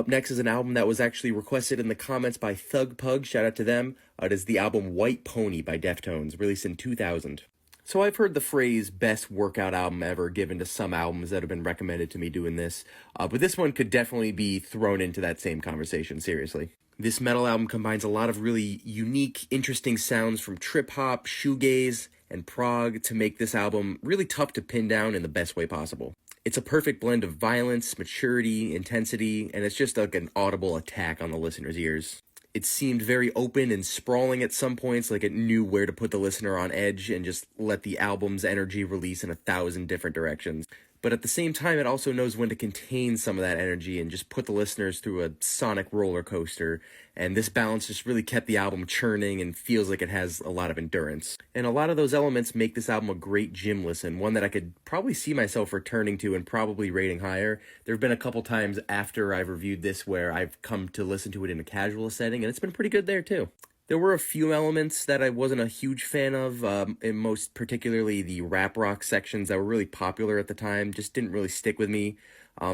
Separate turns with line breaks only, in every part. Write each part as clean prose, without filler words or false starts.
Up next is an album that was actually requested in the comments by Thug Pug, shout out to them. It is the album White Pony by Deftones, released in 2000. So I've heard the phrase best workout album ever given to some albums that have been recommended to me doing this, but this one could definitely be thrown into that same conversation, seriously. This metal album combines a lot of really unique, interesting sounds from trip-hop, shoegaze, and prog to make this album really tough to pin down in the best way possible. It's a perfect blend of violence, maturity, intensity, and it's just like an audible attack on the listener's ears. It seemed very open and sprawling at some points, like it knew where to put the listener on edge and just let the album's energy release in 1,000 different directions. But at the same time, it also knows when to contain some of that energy and just put the listeners through a sonic roller coaster. And this balance just really kept the album churning and feels like it has a lot of endurance. And a lot of those elements make this album a great gym listen, one that I could probably see myself returning to and probably rating higher. There have been a couple times after I've reviewed this where I've come to listen to it in a casual setting, and it's been pretty good there too. There were a few elements that I wasn't a huge fan of, and most particularly the rap rock sections that were really popular at the time, just didn't really stick with me.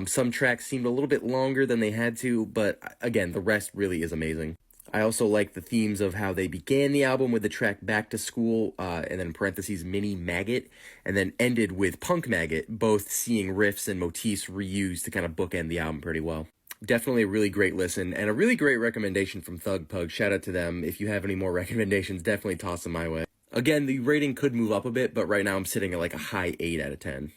Some tracks seemed a little bit longer than they had to, but again, the rest really is amazing. I also like the themes of how they began the album with the track Back to School, and then in parentheses, Mini Maggot, and then ended with Punk Maggot, both seeing riffs and motifs reused to kind of bookend the album pretty well. Definitely a really great listen, and a really great recommendation from Thug Pug. Shout out to them. If you have any more recommendations, definitely toss them my way. Again, the rating could move up a bit, but right now I'm sitting at like a high 8 out of 10.